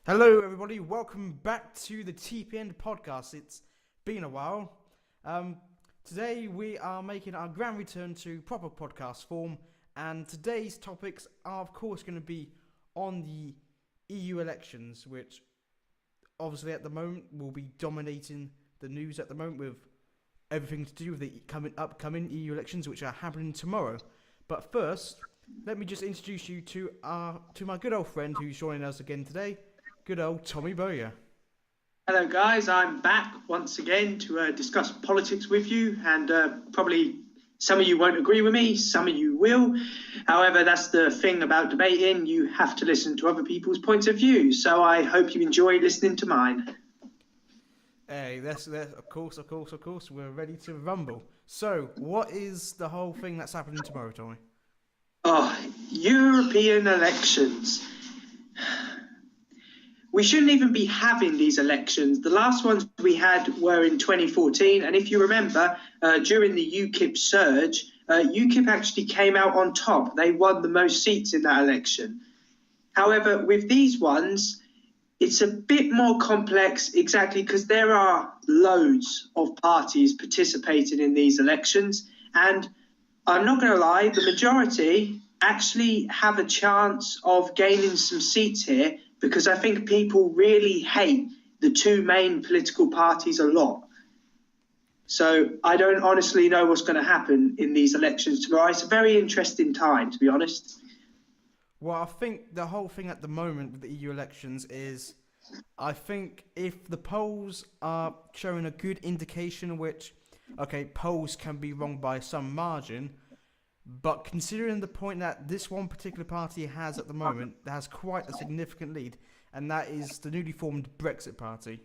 Hello, everybody. Welcome back to the TPN podcast. It's been a while. Today we are making our grand return to proper podcast form, and today's topics are, of course, going to be on the EU elections, which obviously at the moment will be dominating the news at the moment with everything to do with the upcoming EU elections, which are happening tomorrow. But first, let me just introduce you to my good old friend who's joining us again today. Good old Tommy Bowyer. Hello guys, I'm back once again to discuss politics with you, and probably some of you won't agree with me, some of you will. However, that's the thing about debating, you have to listen to other people's points of view, so I hope you enjoy listening to mine. Hey, that's of course, we're ready to rumble. So, what is the whole thing that's happening tomorrow, Tommy? Oh, European elections. We shouldn't even be having these elections. The last ones we had were in 2014. And if you remember, during the UKIP surge, UKIP actually came out on top. They won the most seats in that election. However, with these ones, it's a bit more complex, exactly because there are loads of parties participating in these elections. And I'm not going to lie, the majority actually have a chance of gaining some seats here, because I think people really hate the two main political parties a lot. So I don't honestly know what's going to happen in these elections tomorrow. It's a very interesting time, to be honest. Well, I think the whole thing at the moment with the EU elections is, I think if the polls are showing a good indication, which, okay, polls can be wrong by some margin, but considering the point that this one particular party has at the moment, that has quite a significant lead, and that is the newly formed Brexit Party.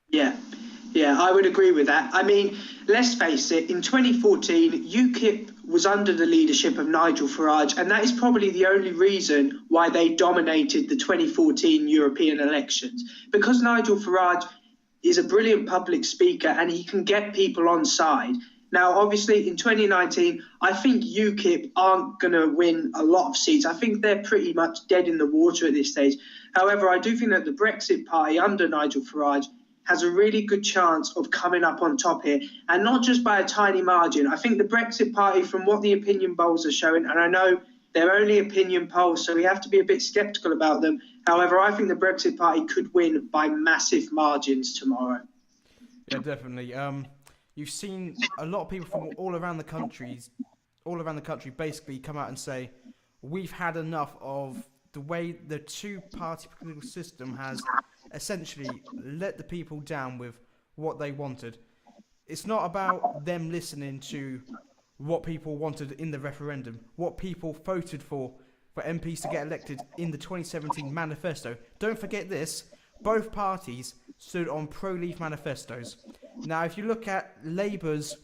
Yeah, I would agree with that. I mean, let's face it, in 2014, UKIP was under the leadership of Nigel Farage, and that is probably the only reason why they dominated the 2014 European elections. Because Nigel Farage is a brilliant public speaker and he can get people on side. Now, obviously, in 2019, I think UKIP aren't going to win a lot of seats. I think they're pretty much dead in the water at this stage. However, I do think that the Brexit Party under Nigel Farage has a really good chance of coming up on top here, and not just by a tiny margin. I think the Brexit Party, from what the opinion polls are showing, and I know they're only opinion polls, so we have to be a bit sceptical about them. However, I think the Brexit Party could win by massive margins tomorrow. Yeah, definitely. You've seen a lot of people from all around the country basically come out and say, we've had enough of the way the two-party political system has essentially let the people down with what they wanted. It's not about them listening to what people wanted in the referendum, what people voted for MPs to get elected in the 2017 manifesto. Don't forget this, both parties stood on pro-leave manifestos. Now, if you look at Labour's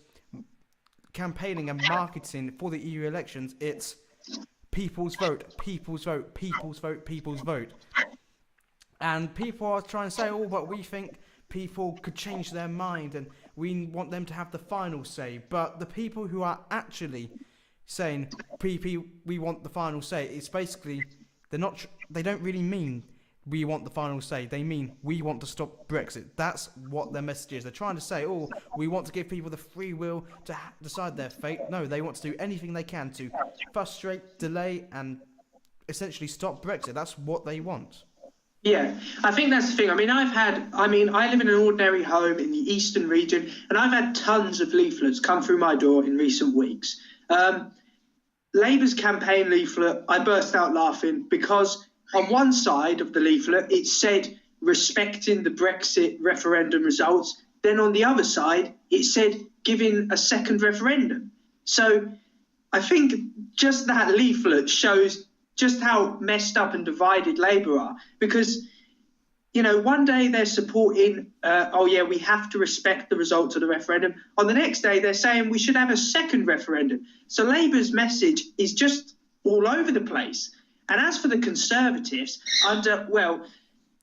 campaigning and marketing for the EU elections, it's people's vote, people's vote, people's vote, people's vote. And people are trying to say, oh, but we think people could change their mind and we want them to have the final say. But the people who are actually saying, we want the final say, it's basically, they don't really mean we want the final say. They mean we want to stop Brexit. That's what their message is. They're trying to say, oh, we want to give people the free will to decide their fate. No, they want to do anything they can to frustrate, delay, and essentially stop Brexit. That's what they want. Yeah, I think that's the thing. I live in an ordinary home in the eastern region, and I've had tons of leaflets come through my door in recent weeks. Labour's campaign leaflet, I burst out laughing because on one side of the leaflet, it said respecting the Brexit referendum results. Then on the other side, it said giving a second referendum. So I think just that leaflet shows just how messed up and divided Labour are. Because, one day they're supporting, we have to respect the results of the referendum. On the next day, they're saying we should have a second referendum. So Labour's message is just all over the place. And as for the Conservatives,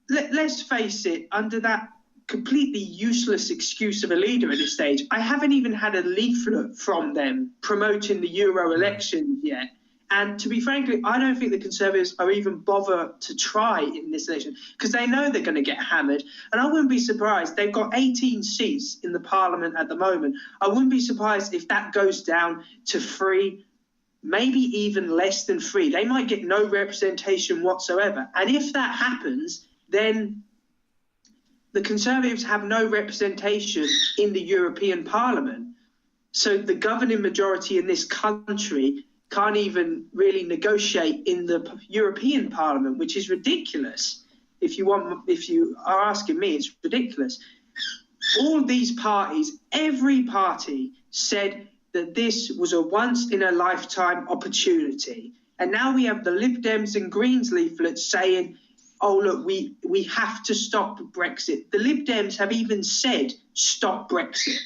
let's face it, under that completely useless excuse of a leader at this stage, I haven't even had a leaflet from them promoting the Euro elections yet. And to be frankly, I don't think the Conservatives are even bother to try in this election because they know they're going to get hammered. And I wouldn't be surprised. They've got 18 seats in the Parliament at the moment. I wouldn't be surprised if that goes down to 3, maybe even less than 3. They might get no representation whatsoever. And if that happens, then the Conservatives have no representation in the European Parliament. So the governing majority in this country can't even really negotiate in the European Parliament, which is ridiculous. If you are asking me, it's ridiculous. All these parties, every party said that this was a once-in-a-lifetime opportunity. And now we have the Lib Dems and Greens leaflets saying, oh, look, we have to stop Brexit. The Lib Dems have even said, stop Brexit.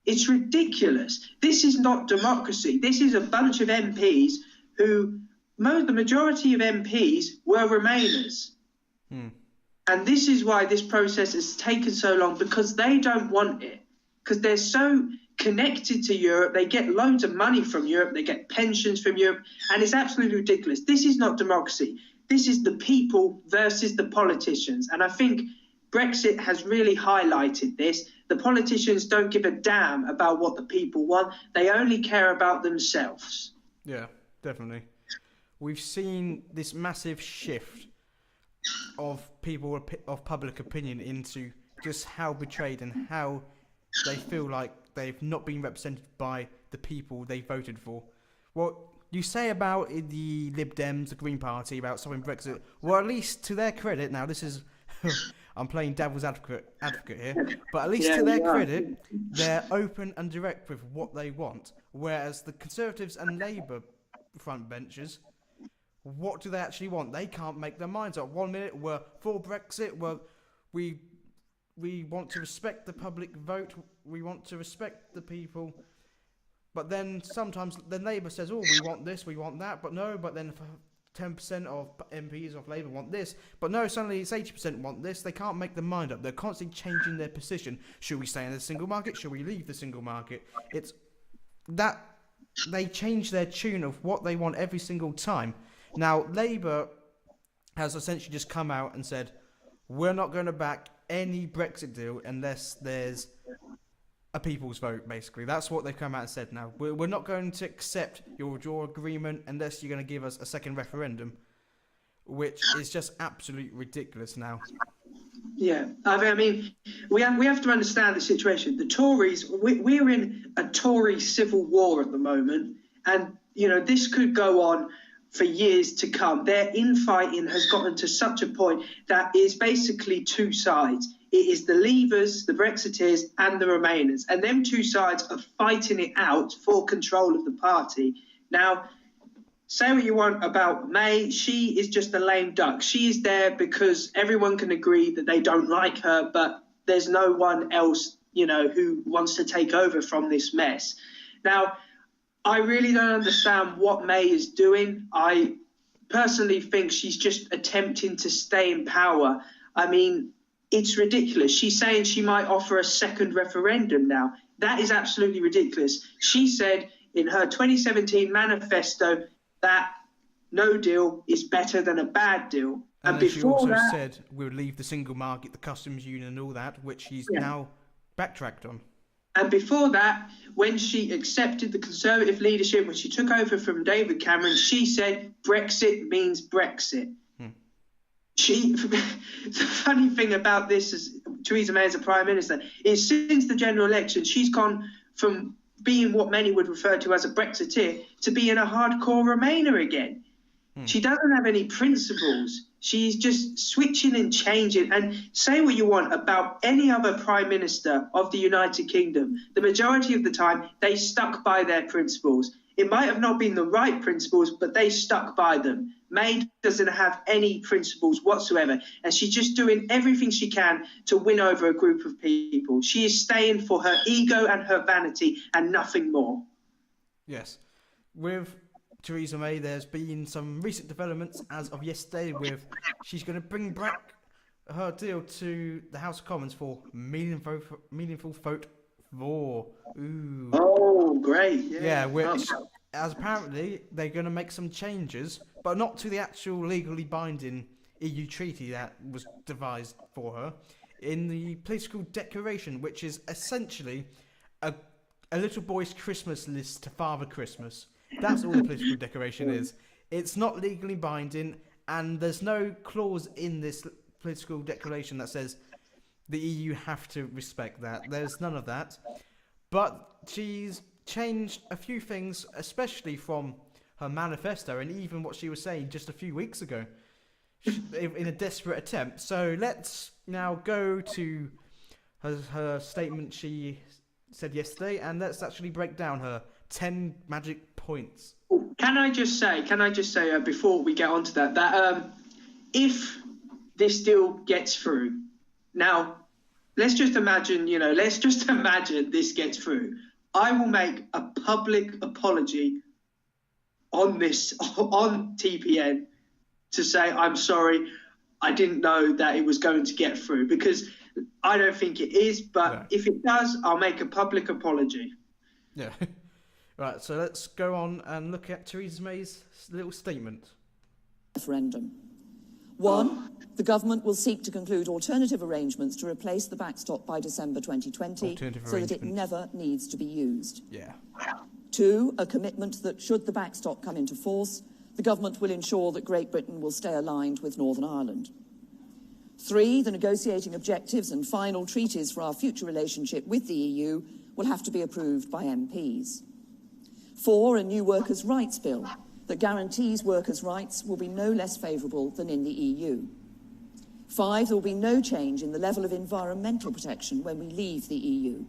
It's ridiculous. This is not democracy. This is a bunch of MPs who, the majority of MPs were Remainers. And this is why this process has taken so long, because they don't want it. Because they're so connected to Europe. They get loads of money from Europe. They get pensions from Europe. And it's absolutely ridiculous. This is not democracy. This is the people versus the politicians. And I think Brexit has really highlighted this. The politicians don't give a damn about what the people want. They only care about themselves. Yeah, definitely. We've seen this massive shift of people, of public opinion, into just how betrayed and how they feel like they've not been represented by the people they voted for. What you say about the Lib Dems, the Green Party, about stopping Brexit, well, at least to their credit, now this is... I'm playing devil's advocate here, but at least to their credit, they're open and direct with what they want. Whereas the Conservatives and Labour front benchers, what do they actually want? They can't make their minds up. 1 minute we're for Brexit, we want to respect the public vote, we want to respect the people, but then sometimes the Labour says, oh, we want this, we want that, but then 10% of MPs of Labour want this, but no, suddenly it's 80% want this. They can't make their mind up. They're constantly changing their position. Should we stay in the single market? Should we leave the single market? It's that they change their tune of what they want every single time. Now, Labour has essentially just come out and said, we're not going to back any Brexit deal unless there's a people's vote, basically. That's what they've come out and said now. We're not going to accept your withdrawal agreement unless you're going to give us a second referendum, which is just absolutely ridiculous now. Yeah, I mean, we have to understand the situation. The Tories, we're in a Tory civil war at the moment, and, this could go on for years to come. Their infighting has gotten to such a point that it's basically two sides. It is the Leavers, the Brexiteers, and the Remainers. And them two sides are fighting it out for control of the party. Now, say what you want about May, she is just a lame duck. She is there because everyone can agree that they don't like her, but there's no one else, who wants to take over from this mess. Now, I really don't understand what May is doing. I personally think she's just attempting to stay in power. I mean, it's ridiculous. She's saying she might offer a second referendum now. That is absolutely ridiculous. She said in her 2017 manifesto that no deal is better than a bad deal. And before she also said we would leave the single market, the customs union and all that, which she's now backtracked on. And before that, when she accepted the Conservative leadership, when she took over from David Cameron, she said Brexit means Brexit. The funny thing about this is Theresa May as a Prime Minister is since the general election, she's gone from being what many would refer to as a Brexiteer to being a hardcore Remainer again. She doesn't have any principles. She's just switching and changing. And say what you want about any other Prime Minister of the United Kingdom, the majority of the time, they stuck by their principles. It might have not been the right principles, but they stuck by them. May doesn't have any principles whatsoever, and she's just doing everything she can to win over a group of people. She is staying for her ego and her vanity and nothing more. Yes. With Theresa May, there's been some recent developments as of yesterday with she's going to bring back her deal to the House of Commons for meaningful vote for. Ooh. Oh, great. Yeah, which as apparently they're going to make some changes, but not to the actual legally binding EU treaty that was devised for her, in the political declaration, which is essentially a little boy's Christmas list to Father Christmas. That's all the political declaration is. It's not legally binding, and there's no clause in this political declaration that says the EU have to respect that. There's none of that. But she's changed a few things, especially from her manifesto and even what she was saying just a few weeks ago in a desperate attempt. So let's now go to her statement she said yesterday, and let's actually break down her 10 magic points. Can I just say before we get onto that if this deal gets through, now let's just imagine this gets through. I will make a public apology on TPN to say I'm sorry, I didn't know that it was going to get through, because I don't think it is, but if it does, I'll make a public apology. Yeah. Right, so let's go on and look at Theresa May's little statement. Referendum. 1. The government will seek to conclude alternative arrangements to replace the backstop by December 2020 so that it never needs to be used. Yeah. 2. A commitment that should the backstop come into force, the government will ensure that Great Britain will stay aligned with Northern Ireland. 3. The negotiating objectives and final treaties for our future relationship with the EU will have to be approved by MPs. 4. A new workers' rights bill that guarantees workers' rights will be no less favourable than in the EU. 5. There will be no change in the level of environmental protection when we leave the EU.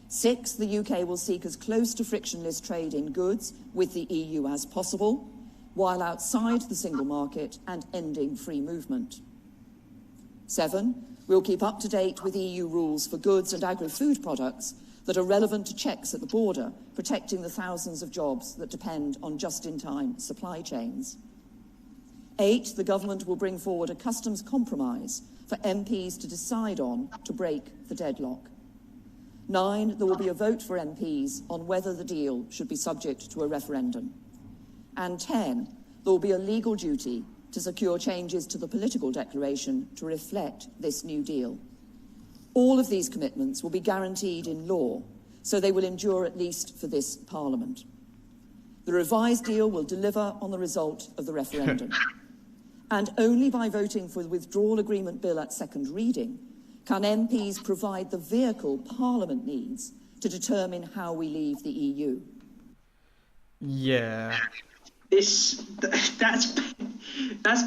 6. The UK will seek as close to frictionless trade in goods with the EU as possible, while outside the single market and ending free movement. 7. We'll keep up to date with EU rules for goods and agri-food products that are relevant to checks at the border, protecting the thousands of jobs that depend on just-in-time supply chains. 8. The government will bring forward a customs compromise for MPs to decide on to break the deadlock. 9. There will be a vote for MPs on whether the deal should be subject to a referendum. And 10. There will be a legal duty to secure changes to the political declaration to reflect this new deal. All of these commitments will be guaranteed in law, so they will endure at least for this Parliament. The revised deal will deliver on the result of the referendum. And only by voting for the withdrawal agreement bill at second reading can MPs provide the vehicle Parliament needs to determine how we leave the EU. Yeah. That's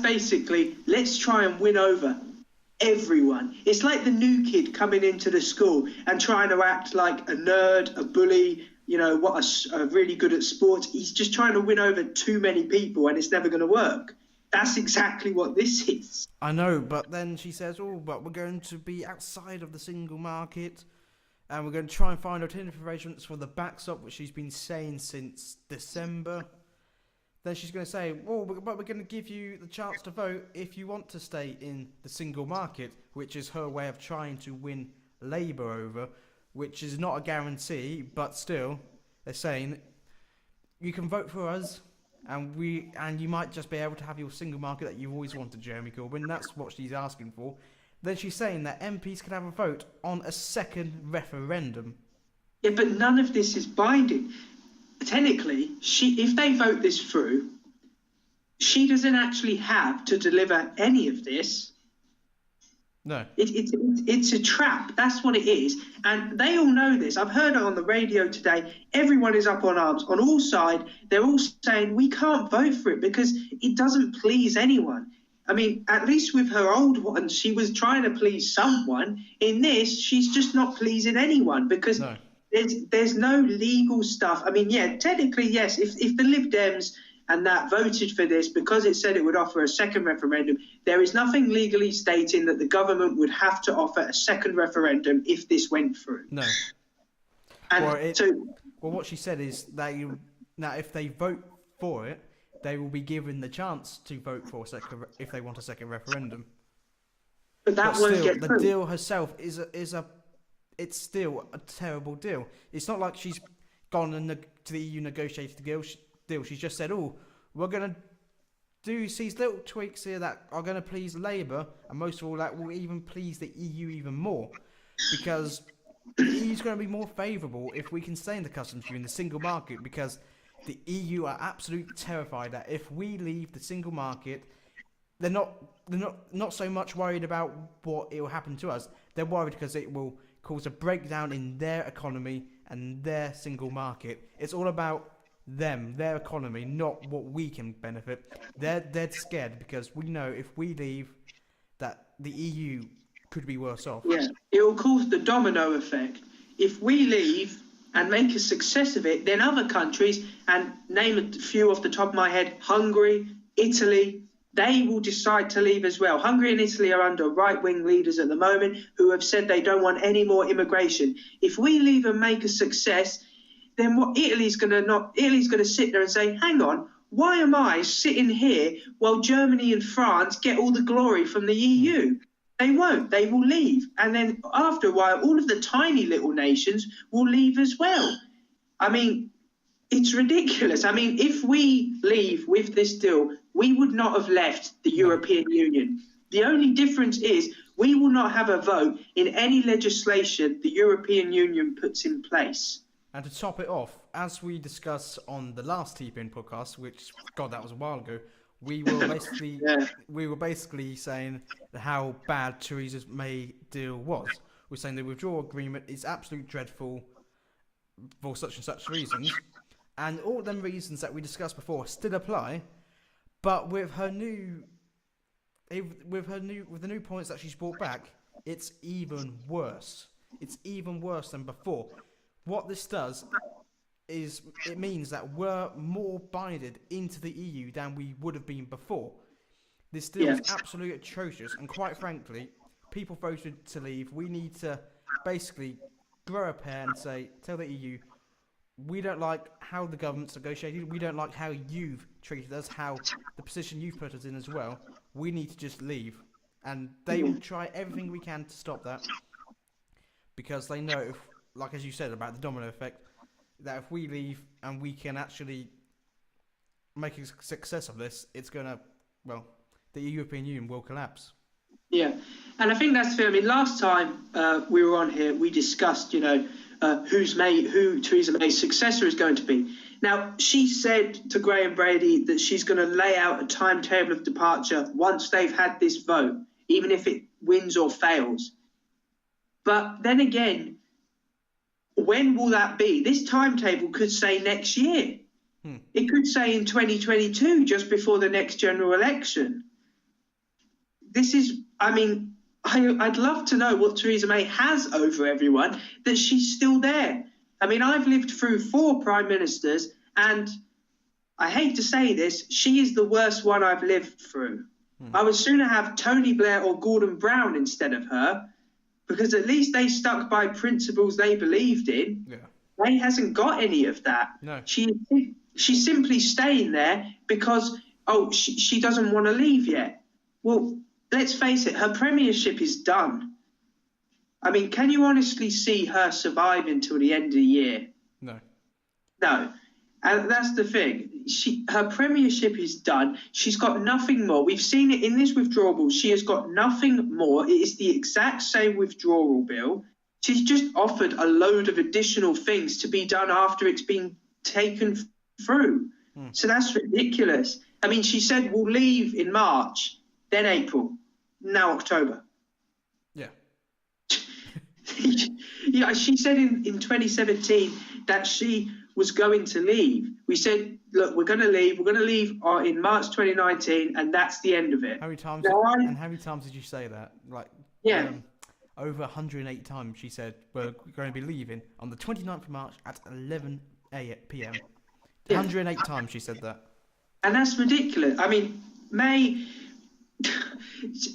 basically, let's try and win over everyone. It's like the new kid coming into the school and trying to act like a nerd, a bully, really good at sports. He's just trying to win over too many people, and it's never going to work. That's exactly what this is. I know, but then she says, but we're going to be outside of the single market, and we're going to try and find alternative arrangements for the backstop, which she's been saying since December. Then she's going to say, but we're going to give you the chance to vote if you want to stay in the single market, which is her way of trying to win Labour over, which is not a guarantee, but still, they're saying, you can vote for us, and you might just be able to have your single market that you've always wanted, Jeremy Corbyn. That's what she's asking for. Then she's saying that MPs can have a vote on a second referendum. Yeah, but none of this is binding. Technically, if they vote this through, she doesn't actually have to deliver any of this. No. It's a trap. That's what it is. And they all know this. I've heard it on the radio today. Everyone is up on arms. On all sides, they're all saying, we can't vote for it because it doesn't please anyone. I mean, at least with her old one, she was trying to please someone. In this, she's just not pleasing anyone because there's no legal stuff. I mean, yeah, technically, yes, if the Lib Dems and that voted for this because it said it would offer a second referendum, there is nothing legally stating that the government would have to offer a second referendum if this went through. No. And what she said is that if they vote for it, they will be given the chance to vote for a second if they want a second referendum. But that won't get through. The deal herself it's still a terrible deal. It's not like she's gone and to the EU negotiated deal. She's just said, "Oh, we're going to do these little tweaks here that are going to please Labour, and most of all, that will even please the EU even more, because the EU is going to be more favourable if we can stay in the customs union, the single market, because the EU are absolutely terrified that if we leave the single market, they're not so much worried about what it will happen to us. They're worried because it will cause a breakdown in their economy and their single market. It's all about them, their economy, not what we can benefit. They're scared because we know if we leave, that the EU could be worse off. Yeah, it will cause the domino effect. If we leave and make a success of it, then other countries, and name a few off the top of my head, Hungary, Italy, they will decide to leave as well. Hungary and Italy are under right-wing leaders at the moment who have said they don't want any more immigration. If we leave and make a success, then what Italy's going to sit there and say, hang on, why am I sitting here while Germany and France get all the glory from the EU? They won't. They will leave. And then after a while, all of the tiny little nations will leave as well. I mean, it's ridiculous. I mean, if we leave with this deal, we would not have left the European Union. The only difference is we will not have a vote in any legislation the European Union puts in place. And to top it off, as we discussed on the last TPN podcast, which, God, that was a while ago, we were basically saying how bad Theresa May deal was. We're saying the withdrawal agreement is absolutely dreadful for such and such reasons, and all them reasons that we discussed before still apply, but with the new points that she's brought back, it's even worse. It's even worse than before. What this does is it means that we're more binded into the EU than we would have been before. This deal is absolutely atrocious, and quite frankly, people voted to leave. We need to basically grow a pair and tell the EU, we don't like how the government's negotiated, we don't like how you've treated us, how the position you've put us in as well. We need to just leave. And they will try everything we can to stop that, because they know, if, like as you said about the domino effect, that if we leave and we can actually make a success of this, it's going to, the European Union will collapse. Yeah, and I think that's fair. I mean, last time we were on here, we discussed, who Theresa May's successor is going to be. Now, she said to Graham Brady that she's going to lay out a timetable of departure once they've had this vote, even if it wins or fails. But then again, when will that be? This timetable could say next year. It could say in 2022, just before the next general election. I'd love to know what Theresa May has over everyone, that she's still there. I mean, I've lived through 4 prime ministers, and I hate to say this, she is the worst one I've lived through. I would sooner have Tony Blair or Gordon Brown instead of her, because at least they stuck by principles they believed in. Yeah. May hasn't got any of that. No. She's simply staying there because, she doesn't want to leave yet. Well, let's face it, her premiership is done. I mean, can you honestly see her surviving till the end of the year? No. No. And that's the thing. Her premiership is done. She's got nothing more. We've seen it in this withdrawal bill. She has got nothing more. It is the exact same withdrawal bill. She's just offered a load of additional things to be done after it's been taken through. So that's ridiculous. I mean, she said we'll leave in March, then April, now October. Yeah. Yeah, she said in 2017 that she was going to leave. We said, look, we're going to leave in March 2019, and that's the end of it. How many times did you say that? Over 108 times she said we're going to be leaving on the 29th of March at 11 p.m. 108 times she said that. And that's ridiculous. I mean, May,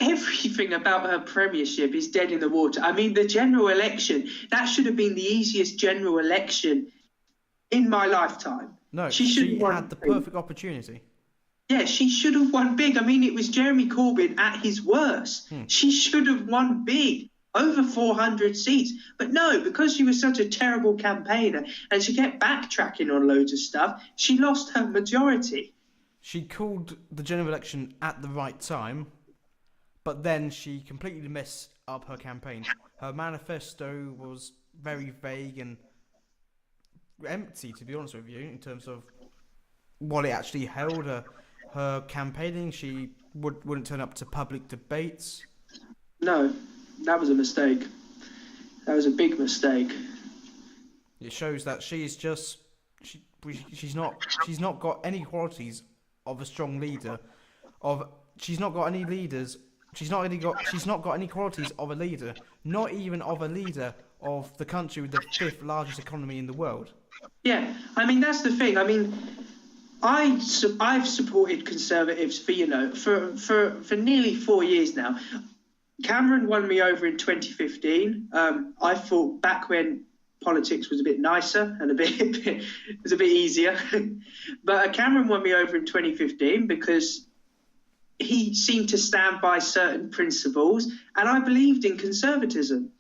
everything about her premiership is dead in the water. I mean, the general election, that should have been the easiest general election in my lifetime. No, she had the perfect opportunity. Yeah, she should have won big. I mean, it was Jeremy Corbyn at his worst. She should have won big. over 400 seats. But no, because she was such a terrible campaigner and she kept backtracking on loads of stuff, she lost her majority. She called the general election at the right time, but then she completely messed up her campaign. Her manifesto was very vague and empty, to be honest with you, in terms of what it actually held. Her campaigning, she wouldn't turn up to public debates. No, that was a mistake. That was a big mistake. It shows that she's not got any qualities of a strong leader. She's not got any qualities of a leader. Not even of a leader of the country with the 5th largest economy in the world. Yeah, I mean that's the thing. I mean, I've supported Conservatives for nearly 4 years now. Cameron won me over in 2015. I thought back when politics was a bit nicer and it was a bit easier. But Cameron won me over in 2015 because he seemed to stand by certain principles, and I believed in conservatism.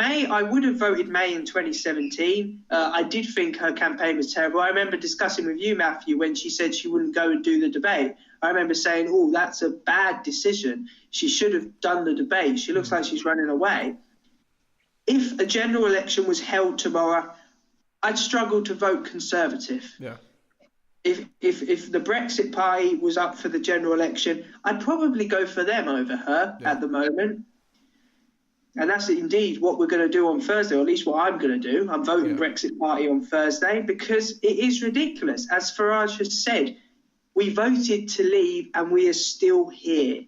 I would have voted May in 2017. I did think her campaign was terrible. I remember discussing with you, Matthew, when she said she wouldn't go and do the debate. I remember saying, oh, that's a bad decision. She should have done the debate. She looks like she's running away. If a general election was held tomorrow, I'd struggle to vote Conservative. Yeah. If the Brexit Party was up for the general election, I'd probably go for them over her at the moment. And that's indeed what we're going to do on Thursday, or at least what I'm going to do. I'm voting Brexit Party on Thursday because it is ridiculous. As Farage has said, we voted to leave and we are still here.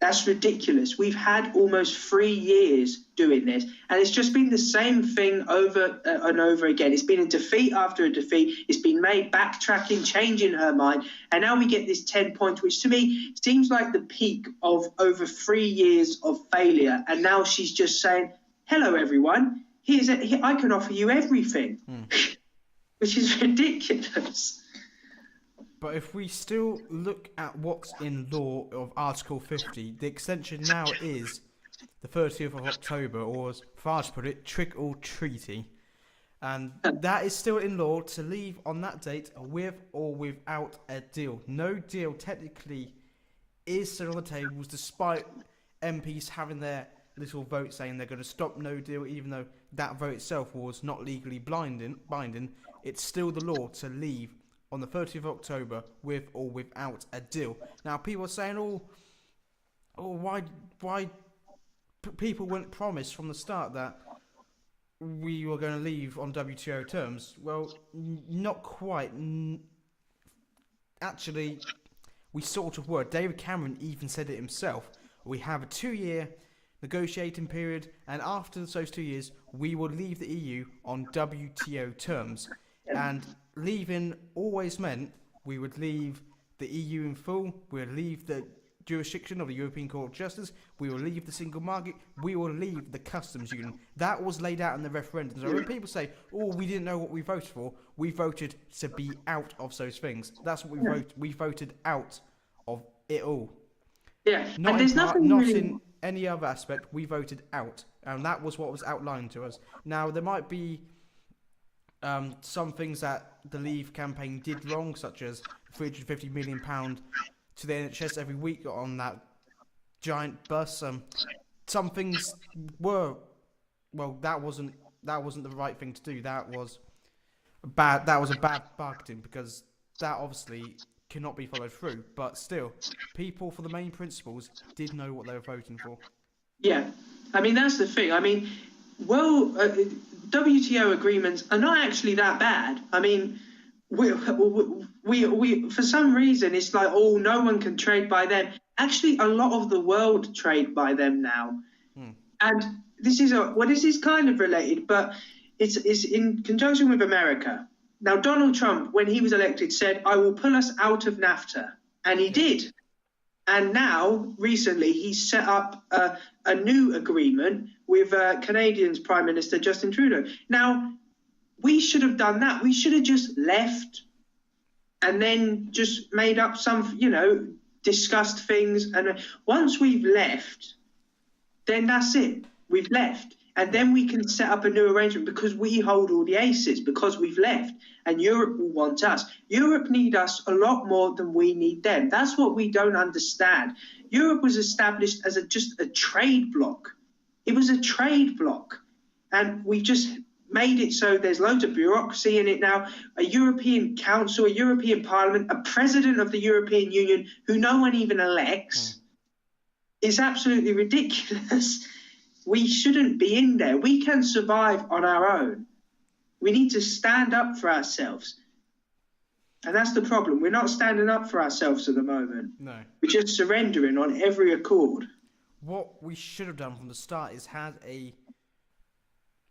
That's ridiculous. We've had almost 3 years doing this, and it's just been the same thing over and over again. It's been a defeat after a defeat. It's been made backtracking, changing her mind, and now we get this 10 points, which to me seems like the peak of over 3 years of failure. And now she's just saying, hello, everyone. I can offer you everything, which is ridiculous. But if we still look at what's in law of Article 50, the extension now is the 30th of October, or as Farage put it, trick or treaty. And that is still in law to leave on that date with or without a deal. No deal technically is still on the tables, despite MPs having their little vote saying they're going to stop no deal, even though that vote itself was not legally binding. It's still the law to leave on the 30th of October with or without a deal. Now, people are saying, why people weren't promised from the start that we were going to leave on WTO terms. Well, not quite. Actually, we sort of were. David Cameron even said it himself. We have a 2-year negotiating period, and after those 2 years, we will leave the EU on WTO terms. And leaving always meant we would leave the EU in full, we would leave the jurisdiction of the European Court of Justice, we will leave the single market, we will leave the customs union. That was laid out in the referendum. So when people say, we didn't know what we voted for, we voted to be out of those things. That's what we voted. We voted out of it all. Yeah, not and there's in any other aspect, we voted out. And that was what was outlined to us. Now, there might be some things that the Leave campaign did wrong, such as £350 million to the NHS every week on that giant bus. Some things were, that wasn't the right thing to do. That was bad. That was a bad marketing, because that obviously cannot be followed through. But still, people for the main principles did know what they were voting for. Yeah, I mean that's the thing. I mean, WTO agreements are not actually that bad. I mean, we for some reason it's like, no one can trade by them. Actually, a lot of the world trade by them now. And this is kind of related, but it's in conjunction with America. Now, Donald Trump, when he was elected, said, I will pull us out of NAFTA. And he did. And now, recently, he's set up a new agreement with Canadian's Prime Minister Justin Trudeau. Now, we should have done that. We should have just left and then just made up some, discussed things. And once we've left, then that's it. We've left. And then we can set up a new arrangement because we hold all the aces, because we've left. And Europe will want us. Europe need us a lot more than we need them. That's what we don't understand. Europe was established as just a trade bloc. It was a trade bloc. And we've just made it so there's loads of bureaucracy in it now. A European Council, a European Parliament, a President of the European Union who no one even elects. It's absolutely ridiculous. We shouldn't be in there. We can survive on our own. We need to stand up for ourselves. And that's the problem. We're not standing up for ourselves at the moment. No. We're just surrendering on every accord. What we should have done from the start is had a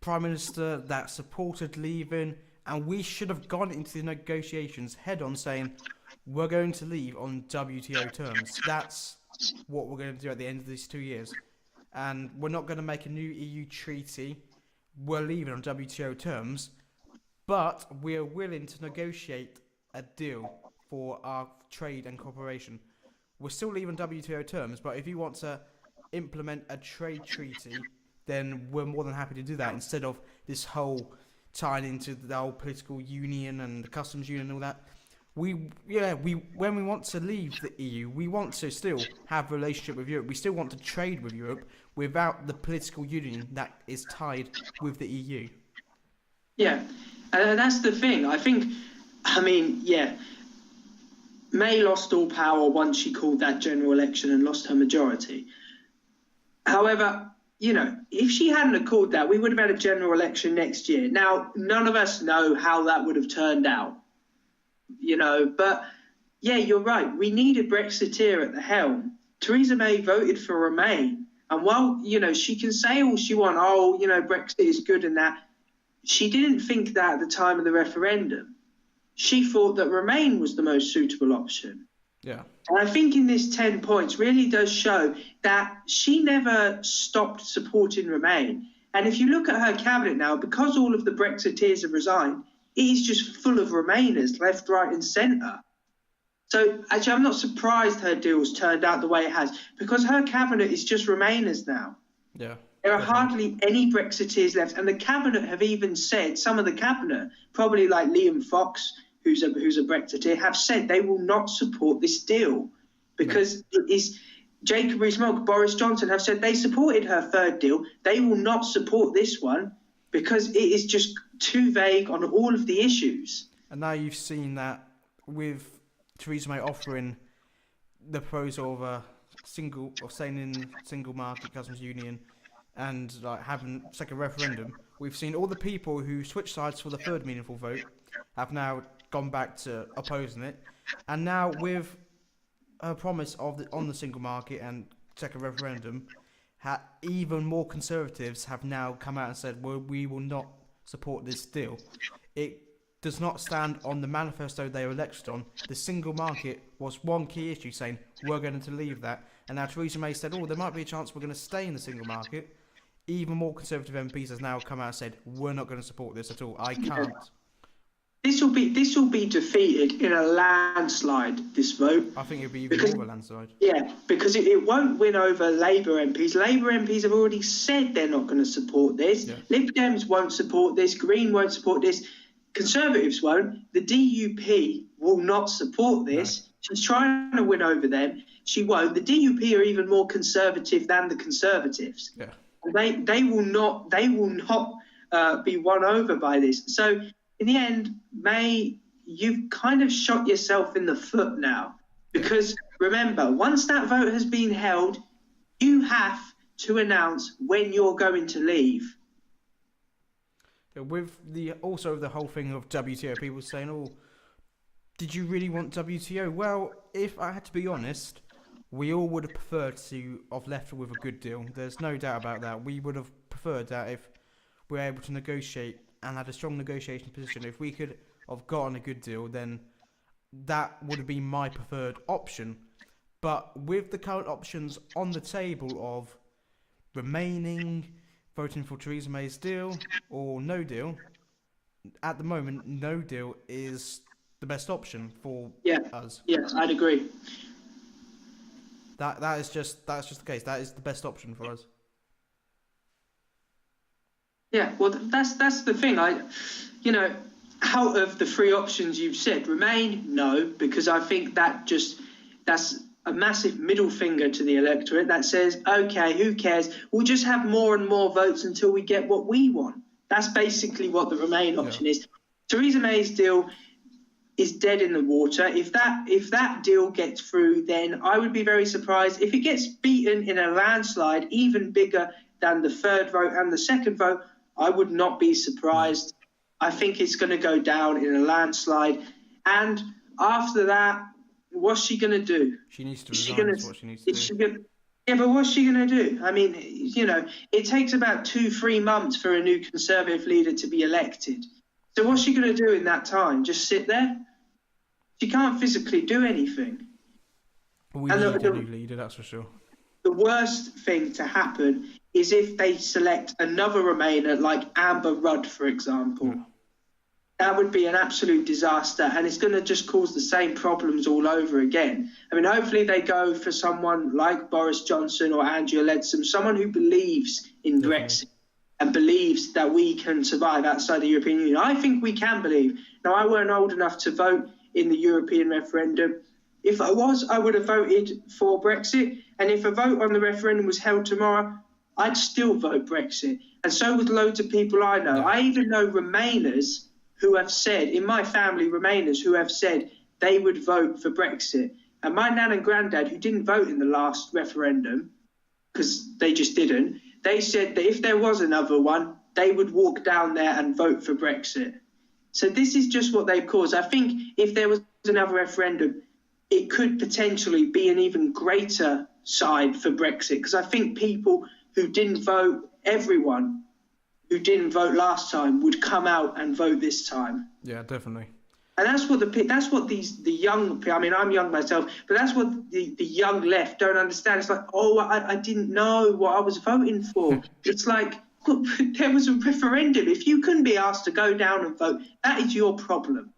Prime Minister that supported leaving, and we should have gone into the negotiations head on saying, we're going to leave on WTO terms. That's what we're going to do at the end of these 2 years. And we're not going to make a new EU treaty. We're leaving on WTO terms, but we're willing to negotiate a deal for our trade and cooperation. We're still leaving WTO terms, but if you want to implement a trade treaty, then we're more than happy to do that instead of this whole tying into the whole political union and the customs union and all that. When we want to leave the EU, we want to still have a relationship with Europe. We still want to trade with Europe without the political union that is tied with the EU. Yeah, and that's the thing. May lost all power once she called that general election and lost her majority. However, if she hadn't have called that, we would have had a general election next year. Now, none of us know how that would have turned out, but yeah, you're right. We need a Brexiteer at the helm. Theresa May voted for Remain. And while, she can say all she wants, Brexit is good and that, she didn't think that at the time of the referendum. She thought that Remain was the most suitable option. Yeah. And I think in this 10 points really does show that she never stopped supporting Remain. And if you look at her cabinet now, because all of the Brexiteers have resigned, it is just full of Remainers, left, right and centre. So actually, I'm not surprised her deal's turned out the way it has, because her cabinet is just Remainers now. Yeah. There are hardly any Brexiteers left. And the cabinet have even said, some of the cabinet, probably like Liam Fox, who's a Brexiteer, have said they will not support this deal because it is Jacob Rees-Mogg, Boris Johnson have said they supported her third deal. They will not support this one because it is just too vague on all of the issues. And now you've seen that with Theresa May offering the proposal of staying in single market customs union and having second referendum. We've seen all the people who switched sides for the third meaningful vote have now gone back to opposing it, and now with her promise on the single market and second referendum, even more conservatives have now come out and said, well, we will not support this deal. It does not stand on the manifesto they were elected on. The single market was one key issue, saying we're going to leave that, and now Theresa May said, there might be a chance we're going to stay in the single market. Even more conservative MPs has now come out and said, we're not going to support this at all. I can't. This will be defeated in a landslide, this vote. I think it'll be even more of a landslide. Yeah, because it won't win over Labour MPs. Labour MPs have already said they're not going to support this. Yeah. Lib Dems won't support this. Green won't support this. Conservatives won't. The DUP will not support this. No. She's trying to win over them. She won't. The DUP are even more conservative than the Conservatives. Yeah. They will not be won over by this. So in the end, May, you've kind of shot yourself in the foot now, because remember, once that vote has been held, you have to announce when you're going to leave. With the whole thing of WTO, people saying, did you really want WTO? Well, if I had to be honest, we all would have preferred to have left with a good deal. There's no doubt about that. We would have preferred that if we were able to negotiate and had a strong negotiation position. If we could have gotten a good deal, then that would have been my preferred option. But with the current options on the table of remaining, voting for Theresa May's deal, or no deal, at the moment, no deal is the best option for us. Yes, I'd agree. That's just the case. That is the best option for us. Yeah, well, that's the thing. You know, out of the three options you've said, Remain, no, because I think that's a massive middle finger to the electorate that says, okay, who cares? We'll just have more and more votes until we get what we want. That's basically what the Remain option is. Theresa May's deal is dead in the water. If that deal gets through, then I would be very surprised. If it gets beaten in a landslide, even bigger than the third vote and the second vote, I would not be surprised. I think it's going to go down in a landslide. And after that, what's she going to do? She needs to resign. That's what she needs to do. Yeah, but what's she going to do? I mean, you know, it takes about 2-3 months for a new Conservative leader to be elected. So what's she going to do in that time? Just sit there? She can't physically do anything. We need a new leader, that's for sure. The worst thing to happen is if they select another Remainer like Amber Rudd, for example. Yeah. That would be an absolute disaster, and it's going to just cause the same problems all over again. I mean, hopefully they go for someone like Boris Johnson or Andrea Leadsom, someone who believes in Brexit and believes that we can survive outside the European Union. I think we can believe. Now, I weren't old enough to vote in the European referendum. If I was, I would have voted for Brexit. And if a vote on the referendum was held tomorrow, I'd still vote Brexit. And so would loads of people I know. I even know Remainers who have said, in my family, Remainers who have said they would vote for Brexit. And my nan and granddad, who didn't vote in the last referendum, because they just didn't, they said that if there was another one, they would walk down there and vote for Brexit. So this is just what they've caused. I think if there was another referendum, it could potentially be an even greater side for Brexit, because I think people who didn't vote, everyone who didn't vote last time would come out and vote this time. Yeah, definitely. And that's what the young, I mean, I'm young myself, but that's what the young left don't understand. It's like, oh, I didn't know what I was voting for. It's like, well, there was a referendum. If you couldn't be asked to go down and vote, that is your problem.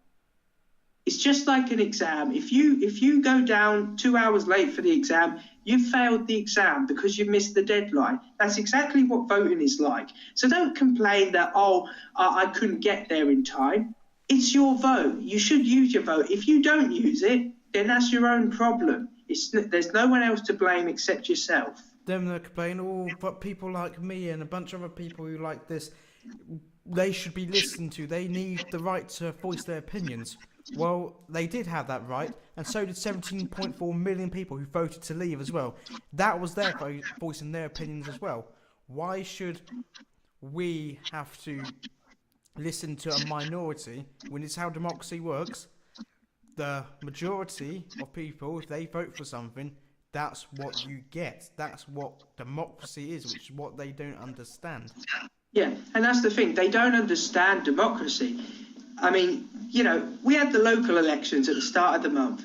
It's just like an exam. If you go down 2 hours late for the exam, you failed the exam because you missed the deadline. That's exactly what voting is like. So don't complain that, I couldn't get there in time. It's your vote. You should use your vote. If you don't use it, then that's your own problem. There's no one else to blame except yourself. Them that complain, but people like me and a bunch of other people who like this, they should be listened to. They need the right to voice their opinions. Well, they did have that right, and so did 17.4 million people who voted to leave as well. That was their voicing their opinions as well. Why should we have to listen to a minority when it's how democracy works? The majority of people, if they vote for something, that's what you get. That's what democracy is, which is what they don't understand. Yeah, and that's the thing. They don't understand democracy. I mean, you know, we had the local elections at the start of the month,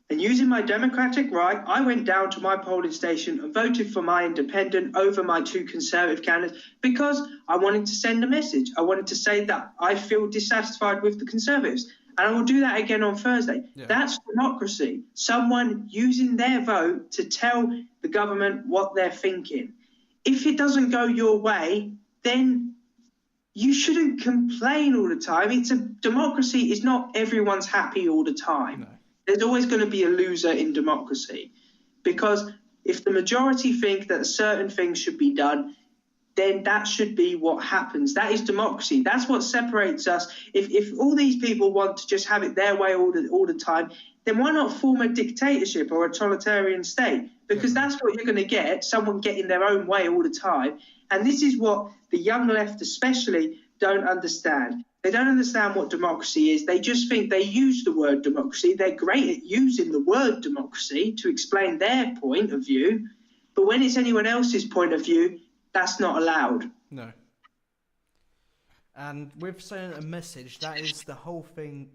and using my democratic right, I went down to my polling station and voted for my independent over my two Conservative candidates because I wanted to send a message. I wanted to say that I feel dissatisfied with the Conservatives, and I will do that again on Thursday. Yeah. That's democracy. Someone using their vote to tell the government what they're thinking. If it doesn't go your way, then you shouldn't complain all the time. It's a democracy is not everyone's happy all the time. No. There's always going to be a loser in democracy, because if the majority think that certain things should be done, then that should be what happens. That is democracy. That's what separates us. If all these people want to just have it their way all the time, then why not form a dictatorship or a totalitarian state? Because that's what you're going to get, someone getting their own way all the time. And this is what the young left especially don't understand. They don't understand what democracy is. They just think they use the word democracy. They're great at using the word democracy to explain their point of view. But when it's anyone else's point of view, that's not allowed. No. And with sending a message, that is the whole thing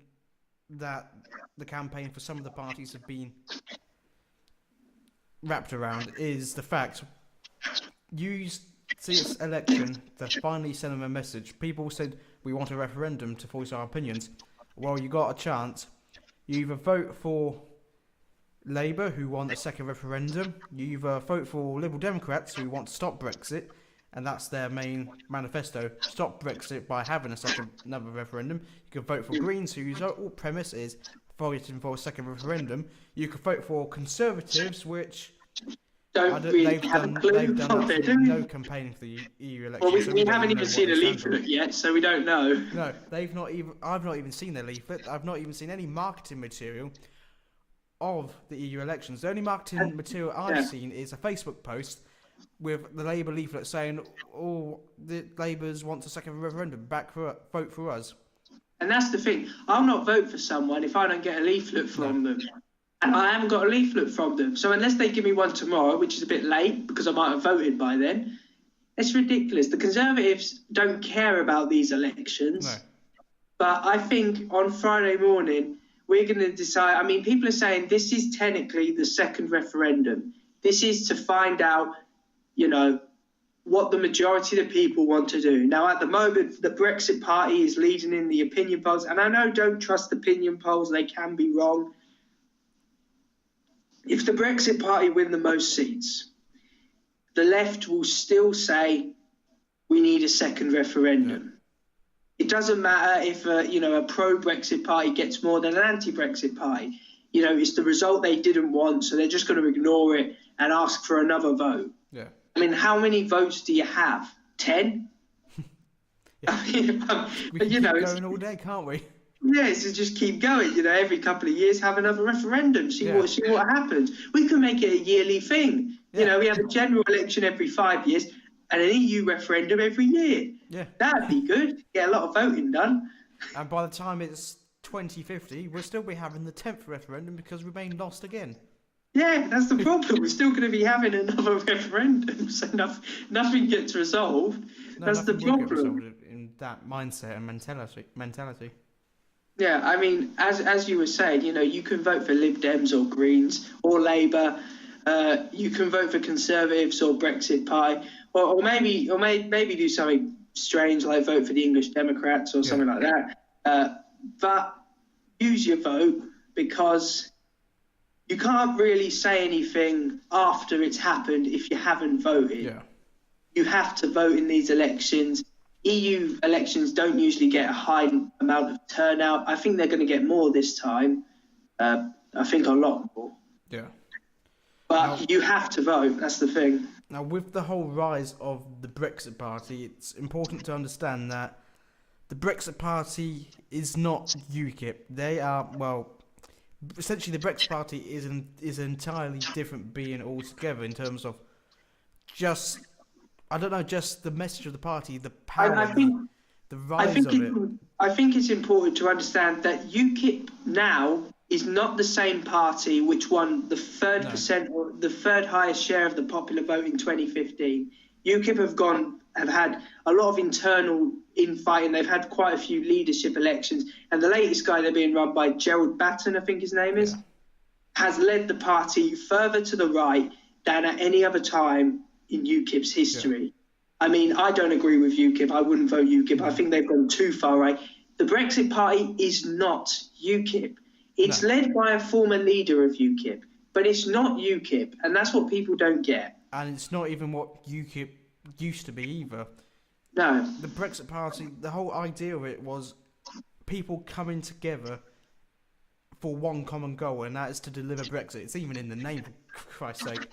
that the campaign for some of the parties have been wrapped around, is the fact use this election to finally send them a message. People said we want a referendum to voice our opinions. Well, you got a chance. You either vote for Labour, who want a second referendum. You either vote for Liberal Democrats, who want to stop Brexit, and that's their main manifesto. Stop Brexit by having another referendum. You can vote for Greens, whose whole premise is voting for a second referendum. You can vote for Conservatives, which They've done absolutely no campaigning for the EU election. Well, we haven't even seen a leaflet yet, so we don't know. No, I've not even seen their leaflet. I've not even seen any marketing material of the EU elections. The only marketing material I've seen is a Facebook post with the Labour leaflet saying, "Oh, the Labour's want a second referendum. Vote for us." And that's the thing. I'll not vote for someone if I don't get a leaflet from them. And I haven't got a leaflet from them. So unless they give me one tomorrow, which is a bit late because I might have voted by then, it's ridiculous. The Conservatives don't care about these elections. No. But I think on Friday morning, we're going to decide. I mean, people are saying this is technically the second referendum. This is to find out, what the majority of the people want to do. Now, at the moment, the Brexit Party is leading in the opinion polls. And I know, don't trust opinion polls. They can be wrong. If the Brexit Party win the most seats, the left will still say we need a second referendum. It doesn't matter if a pro-Brexit party gets more than an anti-Brexit party. It's the result they didn't want, so they're just going to ignore it and ask for another vote. Yeah. I mean, how many votes do you have? 10? We can keep going all day, can't we? Yes, so just keep going. Every couple of years, have another referendum. See what happens. We can make it a yearly thing. Yeah. We have a general election every 5 years and an EU referendum every year. Yeah, that'd be good. Get a lot of voting done. And by the time it's 2050, we'll still be having the 10th referendum because Remain lost again. Yeah, that's the problem. We're still going to be having another referendum, so nothing gets resolved. That's the problem. In that mindset and mentality. Yeah, I mean, as you were saying, you can vote for Lib Dems or Greens or Labour. You can vote for Conservatives or Brexit Party, or maybe do something strange like vote for the English Democrats or something like that. But use your vote, because you can't really say anything after it's happened if you haven't voted. Yeah. You have to vote in these elections. EU elections don't usually get a high amount of turnout. I think they're going to get more this time. I think a lot more. Yeah. But you have to vote. That's the thing. Now, with the whole rise of the Brexit Party, it's important to understand that the Brexit Party is not UKIP. They are, essentially the Brexit Party is an entirely different being altogether in terms of just the message of the party, the power, the rise of it. I think it's important to understand that UKIP now is not the same party which won the third highest share of the popular vote in 2015. UKIP have had a lot of internal infighting. They've had quite a few leadership elections, and the latest guy they're being run by, Gerald Batten, I think his name is, has led the party further to the right than at any other time in UKIP's history. Yeah. I mean, I don't agree with UKIP. I wouldn't vote UKIP. I think they've gone too far right. The Brexit Party is not UKIP. It's led by a former leader of UKIP, but it's not UKIP, and that's what people don't get. And it's not even what UKIP used to be either. No. The Brexit Party, the whole idea of it was people coming together for one common goal, and that is to deliver Brexit. It's even in the name, for Christ's sake.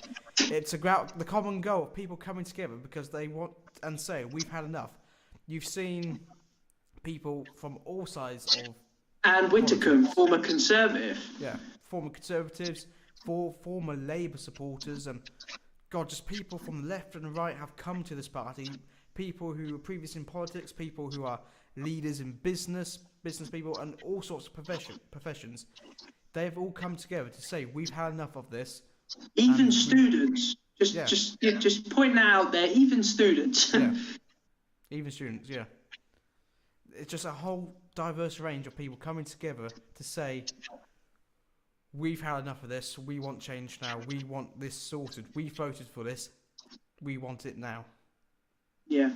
It's about the common goal of people coming together because they want and say, we've had enough. You've seen people from all sides of... Anne Whitcomb, former Conservative. Yeah, former Conservatives, former Labour supporters, and just people from the left and the right have come to this party. People who were previous in politics, people who are leaders in business people, and all sorts of professions. They've all come together to say, we've had enough of this. Even students. Just point that out there, even students. Yeah. Even students, yeah. It's just a whole diverse range of people coming together to say, we've had enough of this, we want change now, we want this sorted, we voted for this, we want it now. Yeah.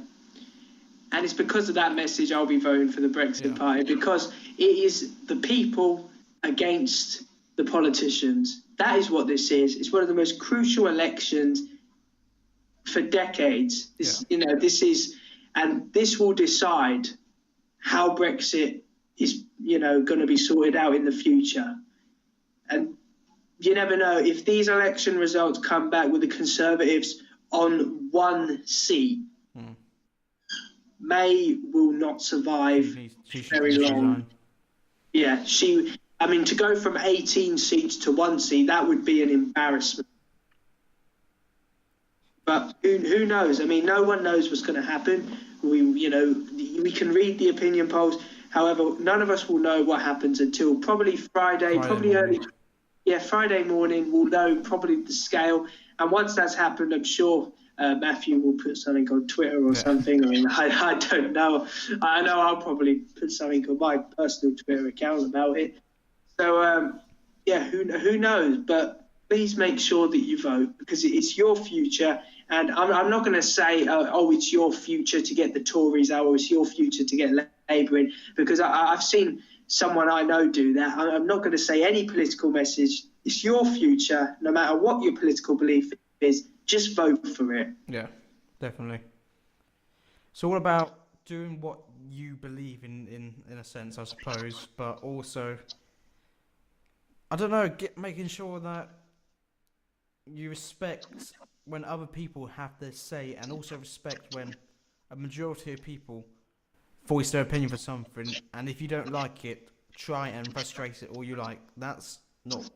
And it's because of that message I'll be voting for the Brexit Party, because it is the people against the politicians. That is what this is. It's one of the most crucial elections for decades. This will decide how Brexit is, going to be sorted out in the future. And you never know, if these election results come back with the Conservatives on one seat, May will not survive very long. Resign. Yeah, to go from 18 seats to one seat, that would be an embarrassment. But who knows? I mean, no one knows what's going to happen. We can read the opinion polls. However, none of us will know what happens until probably Friday probably morning. Friday morning we'll know probably the scale. And once that's happened, I'm sure Matthew will put something on Twitter or something. I mean, I don't know. I know I'll probably put something on my personal Twitter account about it. So, who knows? But please make sure that you vote, because it's your future. And I'm not going to say, it's your future to get the Tories out, or it's your future to get Labour in, because I've seen someone I know do that. I'm not going to say any political message. It's your future, no matter what your political belief is. Just vote for it. Yeah, definitely. So what about doing what you believe in a sense, I suppose, but also, I don't know, making sure that you respect when other people have their say, and also respect when a majority of people voice their opinion for something, and if you don't like it, try and frustrate it all you like. That's not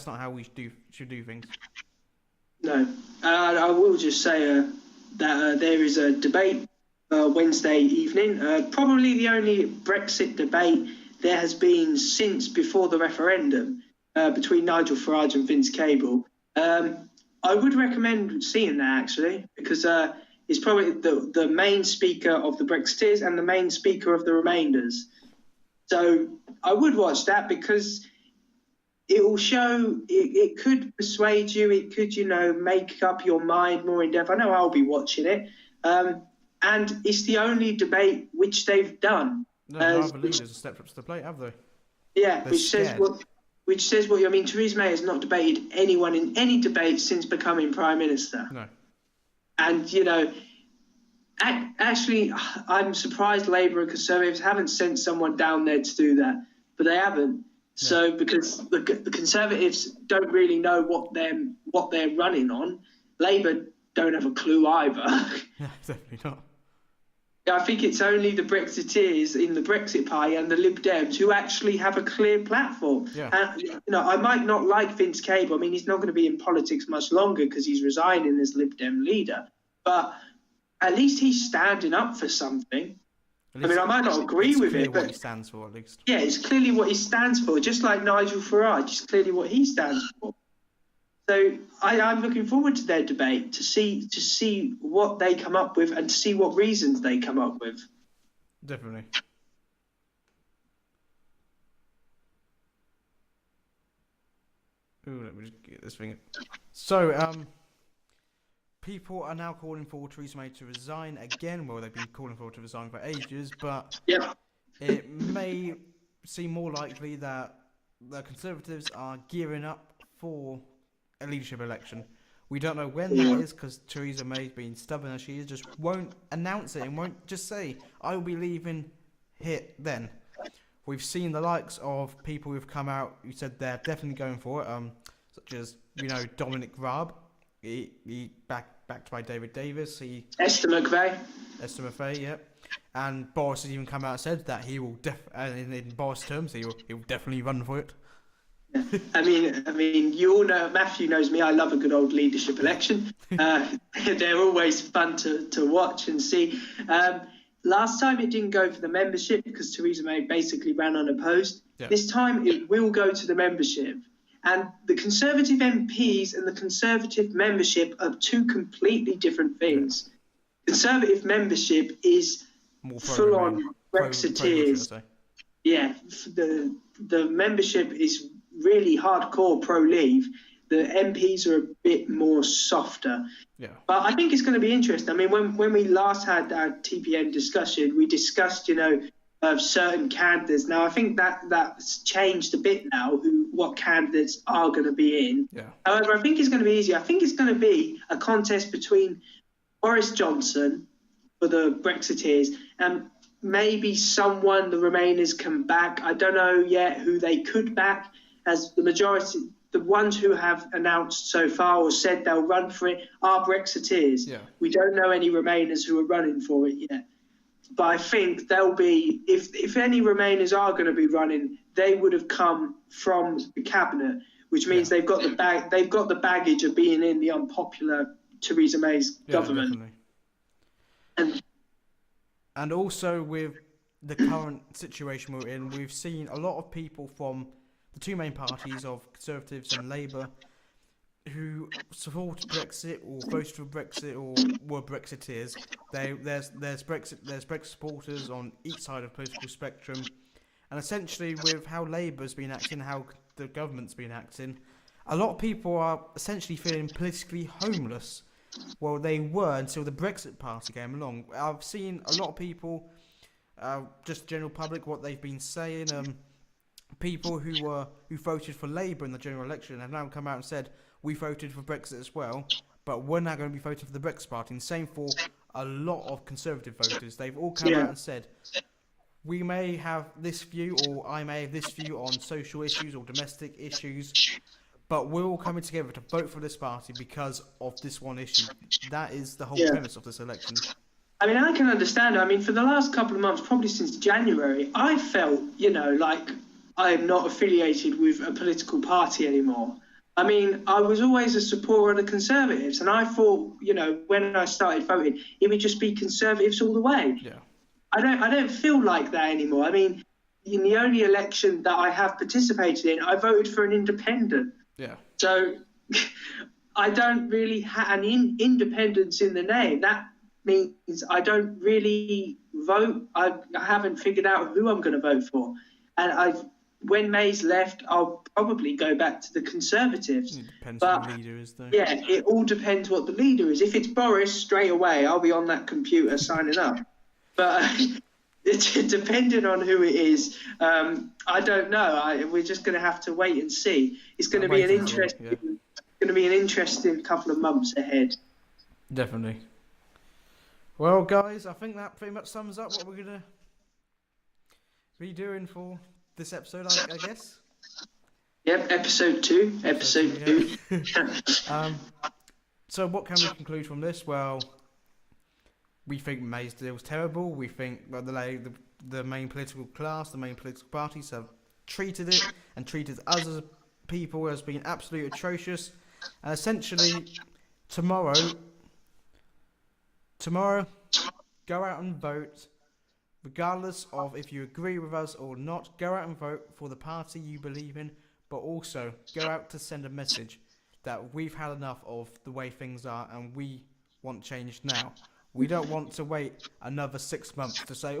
how we should do things. No, I will just say that there is a debate Wednesday evening, probably the only Brexit debate there has been since before the referendum, between Nigel Farage and Vince Cable. I would recommend seeing that, actually, because it's probably the main speaker of the Brexiteers and the main speaker of the Remainders. So I would watch that, because it will show, it could persuade you, it could, make up your mind more in depth. I know I'll be watching it. And it's the only debate which they've done. No other leaders have stepped up to the plate, have they? Yeah, which says what I mean. Theresa May has not debated anyone in any debate since becoming Prime Minister. No. And, actually, I'm surprised Labour and Conservatives haven't sent someone down there to do that, but they haven't. No. So, because the Conservatives don't really know what they're running on, Labour don't have a clue either. Yeah, definitely not. I think it's only the Brexiteers in the Brexit Party and the Lib Dems who actually have a clear platform. Yeah. And, I might not like Vince Cable. I mean, he's not going to be in politics much longer because he's resigning as Lib Dem leader. But at least he's standing up for something. I mean, I might not agree with it, but what he stands for, at least. Yeah, it's clearly what he stands for. Just like Nigel Farage, it's clearly what he stands for. So I'm looking forward to their debate, to see what they come up with and to see what reasons they come up with. Definitely. Ooh, let me just get this thing. So, people are now calling for Theresa May to resign again. Well, they've been calling for her to resign for ages, but it may seem more likely that the Conservatives are gearing up for a leadership election. We don't know when that is, because Theresa May's been stubborn as she is, just won't announce it and won't just say, I will be leaving here then. We've seen the likes of people who've come out who said they're definitely going for it, such as, Dominic Raab, he backed by David Davis. Esther McVey, yeah. And Boris has even come out and said that he will in Boris terms, he'll definitely run for it. I mean, you all know, Matthew knows me, I love a good old leadership election. They're always fun to watch and see. Last time it didn't go for the membership because Theresa May basically ran unopposed. Yeah. This time it will go to the membership. And the Conservative MPs and the Conservative membership are two completely different things. Yeah. Conservative membership is full-on Brexiteers. Yeah, the membership is really hardcore pro-leave. The MPs are a bit more softer. Yeah. But I think it's going to be interesting. I mean, when we last had our TPN discussion, we discussed, of certain candidates. Now, I think that's changed a bit now, what candidates are going to be in. Yeah. However, I think it's going to be easy. I think it's going to be a contest between Boris Johnson for the Brexiteers and maybe someone the Remainers can back. I don't know yet who they could back, as the majority, the ones who have announced so far or said they'll run for it are Brexiteers. Yeah. We don't know any Remainers who are running for it yet. But I think they'll be, if any Remainers are going to be running, they would have come from the cabinet, which means they've got the baggage of being in the unpopular Theresa May's government. Definitely. And also with the current situation we're in, we've seen a lot of people from the two main parties of Conservatives and Labour who supported Brexit or voted for Brexit or were Brexiteers. There's Brexit supporters on each side of the political spectrum, and essentially with how Labour's been acting, how the government's been acting, a lot of people are essentially feeling politically homeless. Well, they were until the Brexit Party came along. I've seen a lot of people, just general public, what they've been saying. People who voted for Labour in the general election have now come out and said, we voted for Brexit as well, but we're now going to be voting for the Brexit Party. And same for a lot of Conservative voters. They've all come out and said, we may have this view, or I may have this view on social issues or domestic issues, but we're all coming together to vote for this party because of this one issue. That is the whole premise of this election. I mean, I can understand. I mean, for the last couple of months, probably since January, I felt, like I am not affiliated with a political party anymore. I mean, I was always a supporter of the Conservatives, and I thought, when I started voting, it would just be Conservatives all the way. Yeah. I don't feel like that anymore. I mean, in the only election that I have participated in, I voted for an independent. Yeah. So I don't really have an independence in the name. That means I don't really vote. I haven't figured out who I'm going to vote for. And when May's left, I'll probably go back to the Conservatives. It depends what the leader is, though. Yeah, it all depends what the leader is. If it's Boris, straight away, I'll be on that computer signing up. But depending on who it is, I don't know. We're just going to have to wait and see. It's going to be an interesting couple of months ahead. Definitely. Well, guys, I think that pretty much sums up what we're going to be doing for this episode, I guess. Yep, episode 2. Episode 2. So what can we conclude from this? Well, we think May's deal was terrible. We think the main political class, the main political parties have treated it and treated us as people as being absolutely atrocious. And essentially, tomorrow, go out and vote. Regardless of if you agree with us or not, go out and vote for the party you believe in, but also go out to send a message that we've had enough of the way things are and we want change now. We don't want to wait another 6 months to say,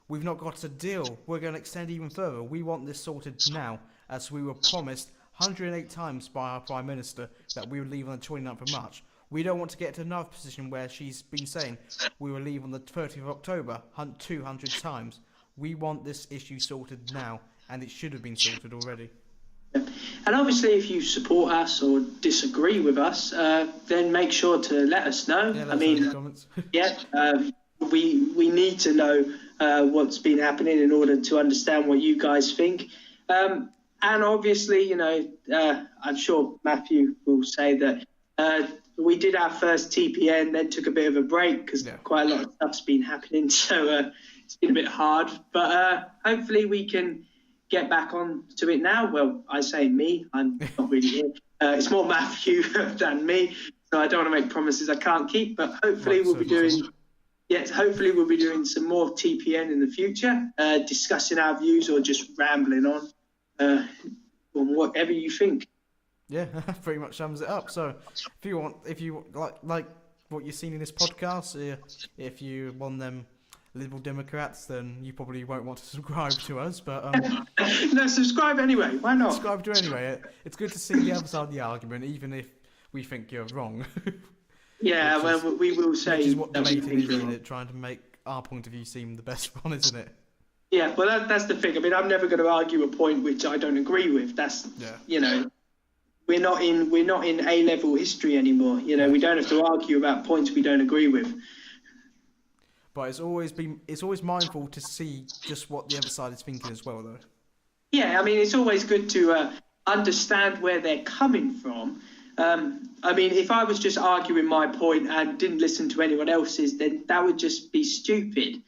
we've not got a deal, we're going to extend even further. We want this sorted now, as we were promised 108 times by our Prime Minister that we would leave on the 29th of March. We don't want to get to another position where she's been saying we will leave on the 30th of October 200 times. We want this issue sorted now, and it should have been sorted already. And obviously, if you support us or disagree with us, then make sure to let us know. Yeah, in the comments. We need to know what's been happening in order to understand what you guys think. And obviously, I'm sure Matthew will say that we did our first TPN, then took a bit of a break because quite a lot of stuff's been happening. So it's been a bit hard. But hopefully we can get back on to it now. Well, I say me, I'm not really here. It's more Matthew than me. So I don't want to make promises I can't keep. But hopefully we'll be doing some more TPN in the future, discussing our views or just rambling on whatever you think. Yeah, pretty much sums it up. So, if you like what you've seen in this podcast, if you want them Liberal Democrats, then you probably won't want to subscribe to us. But no, subscribe anyway. Why not? Subscribe to anyway. It's good to see the other side of the argument, even if we think you're wrong. Yeah, we will say. Which is what debating is, isn't it? Trying to make our point of view seem the best one, isn't it? Yeah, well, that's the thing. I mean, I'm never going to argue a point which I don't agree with. That's, you know, we're not in A-level history anymore. You know, we don't have to argue about points we don't agree with. But it's always mindful to see just what the other side is thinking as well, though. Yeah, I mean, it's always good to understand where they're coming from. I mean, if I was just arguing my point and didn't listen to anyone else's, then that would just be stupid.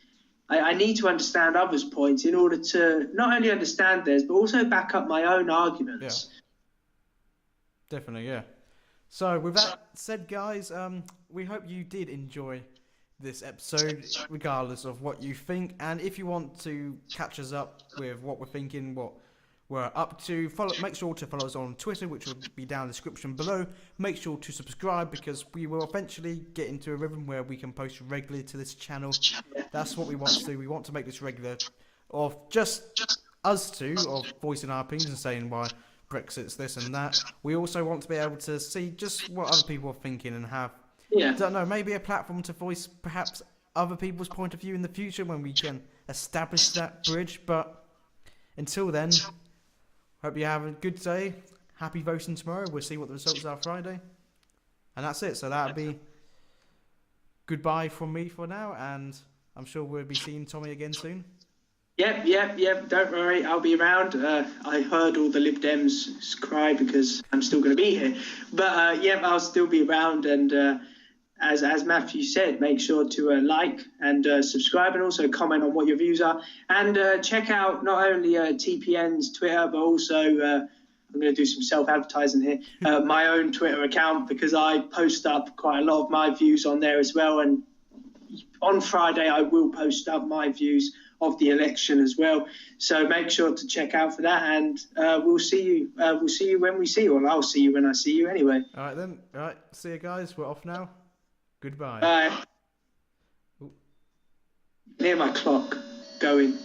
I need to understand others' points in order to not only understand theirs, but also back up my own arguments. Yeah. Definitely, yeah. So, with that said, guys, we hope you did enjoy this episode, regardless of what you think. And if you want to catch us up with what we're thinking, what we're up to, make sure to follow us on Twitter, which will be down in the description below. Make sure to subscribe, because we will eventually get into a rhythm where we can post regularly to this channel. That's what we want to do. We want to make this regular, of just us two, of voicing our opinions and saying why Brexit's this and that. We also want to be able to see just what other people are thinking and have, don't know, maybe a platform to voice perhaps other people's point of view in the future when we can establish that bridge. But until then, hope you have a good day. Happy voting tomorrow. We'll see what the results are Friday. And that's it. So that'll be goodbye from me for now. And I'm sure we'll be seeing Tommy again soon. Yep. Don't worry. I'll be around. I heard all the Lib Dems cry because I'm still going to be here. But, I'll still be around. And as Matthew said, make sure to like and subscribe, and also comment on what your views are. And check out not only TPN's Twitter, but also I'm going to do some self-advertising here, my own Twitter account, because I post up quite a lot of my views on there as well. And on Friday, I will post up my views of the election as well. So make sure to check out for that. And we'll see you. We'll see you when we see you. Or I'll see you when I see you anyway. All right, then. All right. See you guys. We're off now. Goodbye. Bye. Near my clock going.